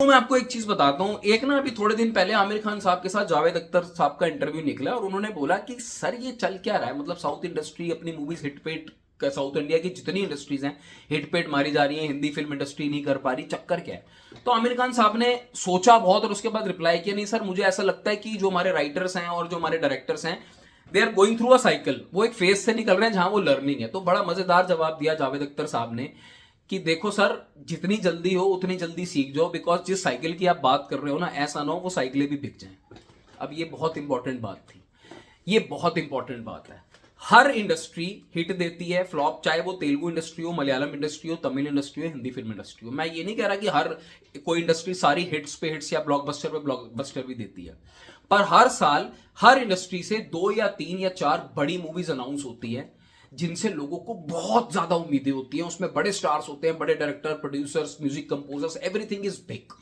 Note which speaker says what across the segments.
Speaker 1: तो मैं आपको एक चीज बताता हूं। एक ना अभी थोड़े दिन पहले आमिर खान साहब के साथ जावेद अख्तर साहब का इंटरव्यू निकला और उन्होंने बोला कि सर ये चल क्या रहा है, मतलब साउथ इंडस्ट्री अपनी मूवीज हिट पेट, साउथ इंडिया की जितनी इंडस्ट्रीज हैं हिट पेट मारी जा रही है, हिंदी फिल्म इंडस्ट्री नहीं कर पा रही, चक्कर क्या है। तो आमिर खान साहब ने सोचा बहुत और उसके बाद रिप्लाई किया, नहीं सर मुझे ऐसा लगता है कि जो हमारे राइटर्स हैं और जो हमारे डायरेक्टर्स हैं they are going through a cycle, वो एक फेज से निकल रहे हैं जहां वो लर्निंग है। तो बड़ा मजेदार जवाब दिया जावेद अख्तर साहब ने कि देखो सर जितनी जल्दी हो उतनी जल्दी सीख जाओ, बिकॉज जिस साइकिल की आप बात कर रहे हो ना, ऐसा ना हो वो साइकिलें भी बिक जाएं। अब ये बहुत इंपॉर्टेंट बात थी, ये बहुत इंपॉर्टेंट बात है। हर इंडस्ट्री हिट देती है, फ्लॉप, चाहे वो तेलुगु इंडस्ट्री हो, मलयालम इंडस्ट्री हो, तमिल इंडस्ट्री हो, हिंदी फिल्म इंडस्ट्री हो। मैं ये नहीं कह रहा कि हर कोई इंडस्ट्री सारी हिट्स पे हिट्स या ब्लॉकबस्टर पे ब्लॉकबस्टर भी देती है, पर हर साल हर इंडस्ट्री से 2 या 3 या 4 बड़ी मूवीज अनाउंस होती है जिनसे लोगों को बहुत ज्यादा उम्मीदें होती हैं। उसमें बड़े स्टार्स होते हैं, बड़े director, producers, music composers, everything is big.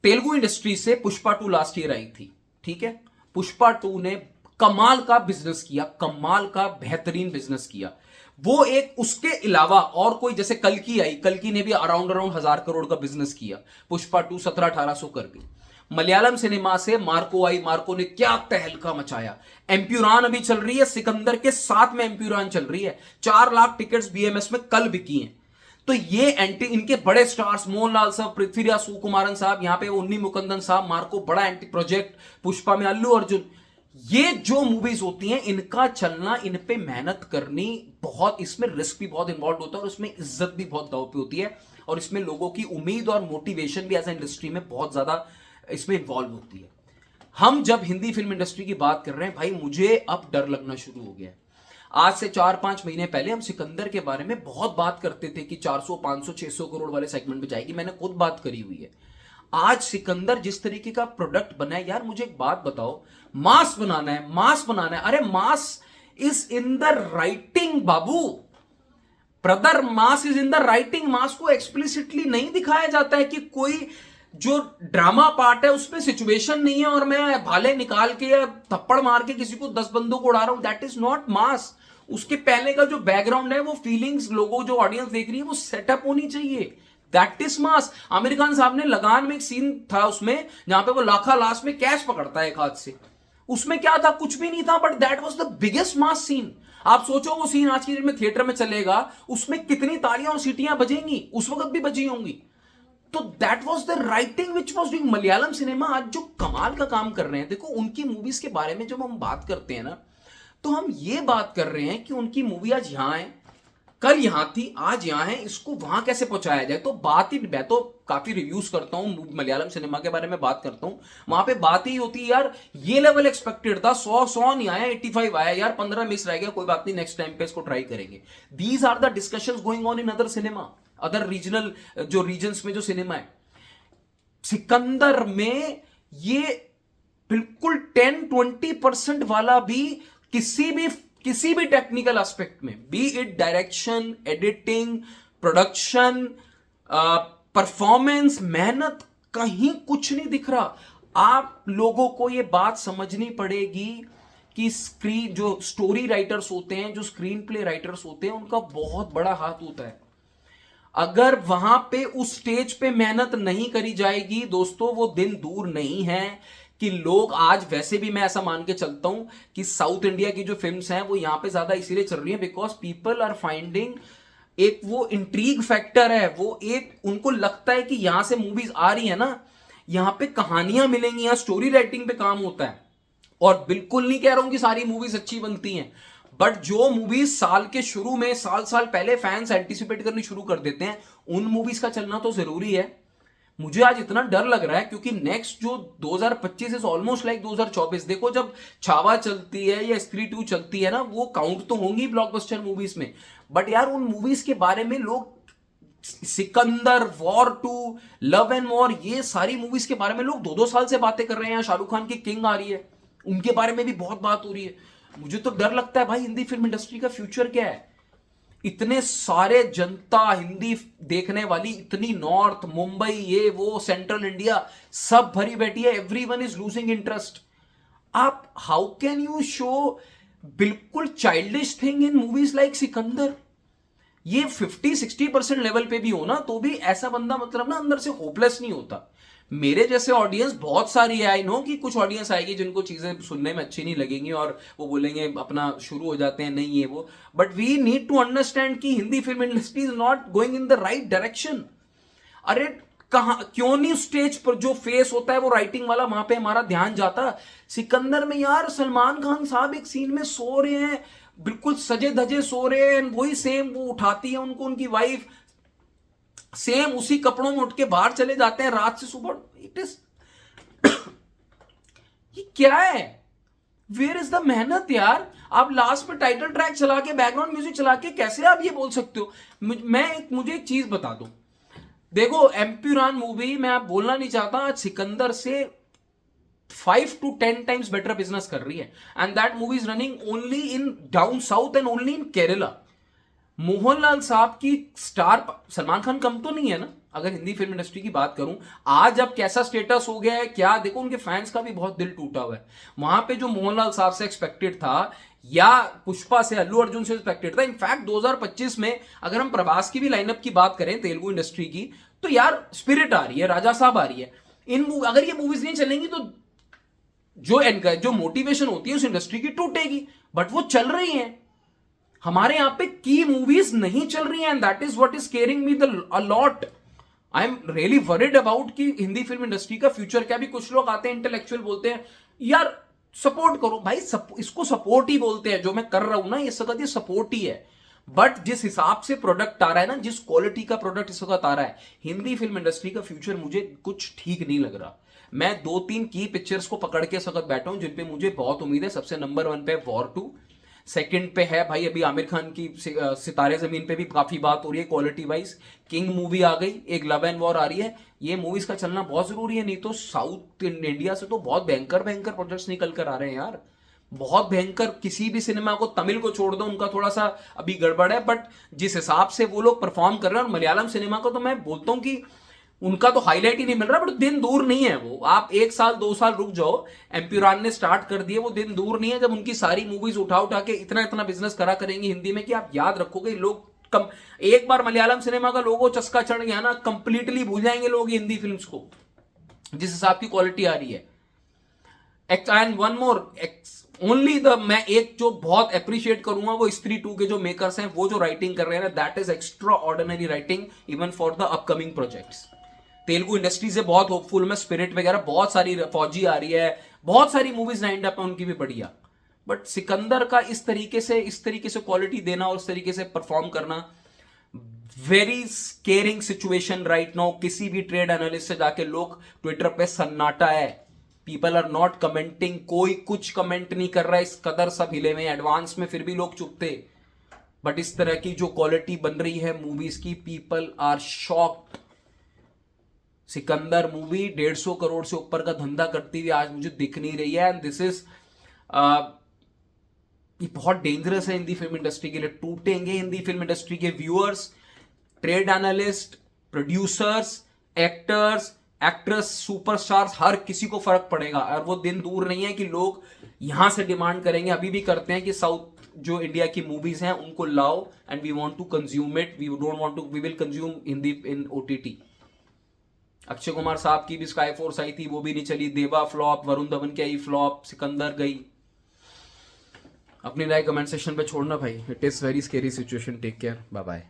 Speaker 1: Telugu industry से पुष्पा 2 लास्ट ईयर आई थी, ठीक है। पुष्पा 2 ने कमाल का बिजनेस किया, कमाल का बेहतरीन बिजनेस किया। वो एक, उसके अलावा और कोई, जैसे कल की आई, कल की ने भी अराउंड 1000 करोड़ का बिजनेस किया। पुष्पा 2 1700-1800 कर गई। मलयालम सिनेमा से मार्को आई, मार्को ने क्या तहलका मचाया। एम्प्यूरान अभी चल रही है, सिकंदर के साथ में एम्प्यूरान चल रही है, 4 लाख टिकट्स बीएमएस में कल बिकी हैं। तो ये एंटी, इनके बड़े स्टार्स मोहनलाल साहब, पृथ्वीराज सुकुमारन साहब, यहां पे उन्नी मुकुंदन साहब, मार्को, बड़ा एंटी प्रोजेक्ट, पुष्पा में अल्लू अर्जुन, ये जो मूवीज होती हैं इनका चलना, इन पे मेहनत करनी, बहुत इसमें रिस्क भी बहुत इन्वॉल्व होता है और इसमें इज्जत भी बहुत दांव पे होती है और इसमें लोगों की उम्मीद और मोटिवेशन भी एज ए इंडस्ट्री में बहुत ज्यादा इसमें इन्वॉल्व होती है। हम जब हिंदी फिल्म इंडस्ट्री की बात कर रहे हैं भाई, मुझे अब डर लगना शुरू हो गया है। आज से 4-5 महीने पहले हम सिकंदर के बारे में बहुत बात करते थे कि 400, 500, 600 करोड़ वाले सेगमेंट में जाएगी, मैंने खुद बात करी हुई है। आज सिकंदर जिस तरीके का प्रोडक्ट बना है, यार मुझे एक बात बताओ, मास बनाना है, मास बनाना है, अरे mass is in the writing बाबू, brother, mass is in the writing. Mass को एक्सप्लिसिटली नहीं दिखाया जाता है कि कोई जो ड्रामा पार्ट है उसमें सिचुएशन नहीं है और मैं भाले निकाल के या थप्पड़ मार के किसी को 10 बंदों को उड़ा रहा हूं, दैट इज नॉट मास। उसके पहले का जो बैकग्राउंड है, वो फीलिंग्स, लोगों जो ऑडियंस देख रही है, वो सेटअप होनी चाहिए, that is mass. Aamir Khan साहब ने लगान में एक सीन था उसमें जहां पे वो लाखा लास्ट में कैश पकड़ता है एक हाथ से, उसमें क्या था, कुछ भी नहीं था, but that was the biggest mass scene. आप सोचो वो सीन आज की डेट में थिएटर में चलेगा, उसमें कितनी तालियां और सीटियां बजेंगी, उस वक्त भी बजी होंगी। तो that was the writing which was doing. Malayalam cinema आज जो कमाल का काम कर रहे हैं, देखो उनकी मूवीज के बारे में जब हम बात करते हैं ना, तो हम ये बात कर रहे हैं कि उनकी मूवी आज यहां है, कल यहां थी, आज यहां है, इसको वहां कैसे पहुंचाया जाए। तो बात ही, मैं तो काफी रिव्यूज करता हूं मलयालम सिनेमा के बारे में बात करता हूं, वहां पे बात ही होती है यार ये लेवल एक्सपेक्टेड था, 100 नहीं आया, 85 आया, यार 15 मिस रह गया, कोई बात नहीं, नेक्स्ट टाइम पे इसको ट्राई करेंगे। These are the discussions going on in other cinema, other regional जो रीजन्स में जो सिनेमा है। सिकंदर में ये बिल्कुल 10-20% वाला भी किसी भी टेक्निकल एस्पेक्ट में, B it direction, editing, production, performance, मेहनत, कहीं कुछ नहीं दिख रहा। आप लोगों को ये बात समझनी पड़ेगी कि स्क्रीन, जो स्टोरी राइटर्स होते हैं, जो स्क्रीन प्ले राइटर्स होते हैं, उनका बहुत बड़ा हाथ होता है। अगर वहां पे उस स्टेज पे मेहनत नहीं करी जाएगी दोस्तों, वो दिन दूर नहीं है कि लोग, आज वैसे भी मैं ऐसा मान के चलता हूं कि साउथ इंडिया की जो फिल्म्स हैं वो यहां पे ज्यादा इसीलिए चल रही हैं बिकॉज पीपल आर फाइंडिंग, एक वो इंट्रीग फैक्टर है, वो एक उनको लगता है कि यहां से मूवीज आ रही है ना, यहां पे कहानियां मिलेंगी, यहां स्टोरी राइटिंग पे काम होता है। और बिल्कुल नहीं कह रहा हूं कि सारी मूवीज अच्छी बनती हैं, बट जो मूवीज साल के शुरू में, साल साल पहले फैंस एंटिसिपेट करनी शुरू कर देते हैं, उन मूवीज का चलना तो जरूरी है। मुझे आज इतना डर लग रहा है क्योंकि नेक्स्ट जो 2025 इज ऑलमोस्ट लाइक 2024। देखो जब छावा चलती है या स्त्री 2 चलती है ना, वो काउंट तो होंगी ब्लॉकबस्टर मूवीज में, बट यार उन मूवीज के बारे में लोग, Sikandar, war 2, love and war, ये सारी मूवीज के बारे में लोग 2-2 साल से बातें कर रहे हैं। शाहरुख खान की किंग आ रही है, उनके बारे में भी बहुत बात हो रही है। मुझे तो डर लगता है भाई, हिंदी फिल्म इंडस्ट्री का फ्यूचर क्या है। इतने सारे जनता हिंदी देखने वाली, इतनी नॉर्थ, मुंबई, ये वो, सेंट्रल इंडिया, सब भरी बैठी है, एवरीवन इज लूजिंग इंटरेस्ट। आप हाउ कैन यू शो बिल्कुल childish thing in movies like Sikandar. ये 50-60% लेवल पे भी हो ना तो भी ऐसा बंदा मतलब ना अंदर से होपलेस नहीं होता। मेरे जैसे ऑडियंस बहुत सारी है, आई नो कि कुछ ऑडियंस आएगी जिनको चीजें सुनने में अच्छी नहीं लगेंगी और वो बोलेंगे अपना शुरू हो जाते हैं, नहीं है वो, but we need to understand कि Hindi film industry is not going in the right direction. अरे कहां क्यों नहीं स्टेज पर जो फेस होता है वो राइटिंग वाला, वहां पे हमारा ध्यान जाता। सिकंदर में यार सलमान खान साहब एक सीन में सो रहे हैं, बिल्कुल सजे धजे सो रहे हैं, वही सेम वो उठाती है उनको उनकी वाइफ, सेम उसी कपड़ों में उठ के बाहर चले जाते हैं रात से सुबह। इट इज ये क्या है? वेयर इज द मेहनत यार? आप लास्ट में टाइटल ट्रैक चला के बैकग्राउंड म्यूजिक चला के कैसे आप ये बोल सकते हो? मुझे एक चीज बता दो, देखो एम्प्यूरान मूवी मैं आप बोलना नहीं चाहता, आज सिकंदर से 5 to 10 टाइम्स बेटर बिजनेस कर रही है, and that movie is running only in down south and only in Kerala. Mohanlal साहब की स्टार, सलमान खान कम तो नहीं है ना अगर हिंदी फिल्म इंडस्ट्री की बात करूं। आज अब कैसा स्टेटस हो गया है क्या, देखो उनके फैंस का भी बहुत दिल टूटा हुआ है। वहां पे जो मोहनलाल साहब से एक्सपेक्टेड था या पुष्पा से, अल्लू अर्जुन से एक्सपेक्टेड था, इनफैक्ट 2025 में अगर हम प्रभास की भी लाइनअप की बात करें तेलुगु इंडस्ट्री की, तो यार स्पिरिट आ रही है, राजा साहब आ रही है। अगर ये मूवीज नहीं चलेंगी तो जो मोटिवेशन होती है उस इंडस्ट्री की टूटेगी, बट वो चल रही है। हमारे यहां पे की मूवीज नहीं चल रही हैं, and that is what is caring me the a lot. I am really worried about कि हिंदी फिल्म इंडस्ट्री का फ्यूचर क्या। भी कुछ लोग आते हैं इंटेलेक्चुअल बोलते हैं यार सपोर्ट करो, भाई इसको सपोर्ट ही बोलते हैं, जो मैं कर रहा हूं ना ये सब सपोर्ट ही है। बट जिस हिसाब से प्रोडक्ट आ रहा है ना, जिस क्वालिटी का प्रोडक्ट इस वक्त आ रहा है, हिंदी फिल्म इंडस्ट्री का फ्यूचर मुझे कुछ ठीक नहीं लग रहा। मैं 2-3 की पिक्चर्स को पकड़ के इस वक्त बैठा हूं जिनपे मुझे बहुत उम्मीद है। सबसे नंबर 1 पे वॉर 2, सेकंड पे है भाई अभी आमिर खान की सितारे जमीन पे भी काफी बात हो रही है क्वालिटी वाइज। किंग मूवी आ गई, एक लव एंड वॉर आ रही है। ये मूवीज का चलना बहुत जरूरी है, नहीं तो साउथ इंडिया से तो बहुत भयंकर भयंकर प्रोजेक्ट्स निकल कर आ रहे हैं यार, बहुत भयंकर। किसी भी सिनेमा को, तमिल को छोड़ दो, उनका थोड़ा सा अभी गड़बड़ है, बट जिस हिसाब से वो लोग परफॉर्म कर रहे हैं, और मलयालम सिनेमा को तो मैं बोलता हूं कि उनका तो हाईलाइट ही नहीं मिल रहा, बट दिन दूर नहीं है वो। आप 1 साल 2 साल रुक जाओ, एम्प्यूरान ने स्टार्ट कर दिए, वो दिन दूर नहीं है जब उनकी सारी मूवीज उठा उठा के इतना इतना बिजनेस करा करेंगे हिंदी में कि आप याद रखोगे। लोग एक बार मलयालम सिनेमा का लोगो चस्का चढ़ गया ना, कंप्लीटली भूल जाएंगे लोग हिंदी फिल्म्स को, जिस हिसाब की क्वालिटी आ रही है। एंड वन मोर ओनली मैं एक जो बहुत अप्रिशिएट करूंगा वो स्त्री 2 के जो मेकर्स हैं, वो जो राइटिंग कर रहे हैं ना, that is extra ordinary writing even for the upcoming projects. Telugu industry से बहुत होपफुल में, स्पिरिट वगैरह बहुत सारी, फौजी आ रही है, बहुत सारी मूवीज लाइंड अप है उनकी भी बढ़िया। बट सिकंदर का इस तरीके से क्वालिटी देना और इस तरीके से परफॉर्म करना, very squaring situation right now. किसी भी ट्रेड एनालिस्ट से जाके लोग, ट्विटर पे सन्नाटा है, पीपल आर नॉट कमेंटिंग, कोई कुछ कमेंट नहीं कर रहा है, इस कदर सब हिले हुए एडवांस में, फिर भी लोग चुप थे। बट इस तरह की जो क्वालिटी बन रही है मूवीज की, people are shocked. Sikandar movie 150 crore से ऊपर का धंधा करती हुई आज मुझे दिख नहीं रही है, एंड दिस इज ये बहुत डेंजरस है हिंदी फिल्म इंडस्ट्री के लिए। टूटेंगे हिंदी फिल्म इंडस्ट्री के viewers, trade analyst, producers, actors, actress, superstars, हर किसी को फर्क पड़ेगा। और वो दिन दूर नहीं है कि लोग यहां से डिमांड करेंगे, अभी भी करते हैं कि साउथ जो इंडिया की मूवीज हैं उनको लाओ, and we want to consume it, we don't want to, we will consume Hindi in OTT। Akshay Kumar साहब की भी स्काई फोर्स आई थी, वो भी नहीं चली, देवा फ्लॉप, वरुण धवन की आई फ्लॉप, सिकंदर गई। अपनी राय कमेंट सेक्शन पे छोड़ना भाई। It is very scary situation, take care, bye bye.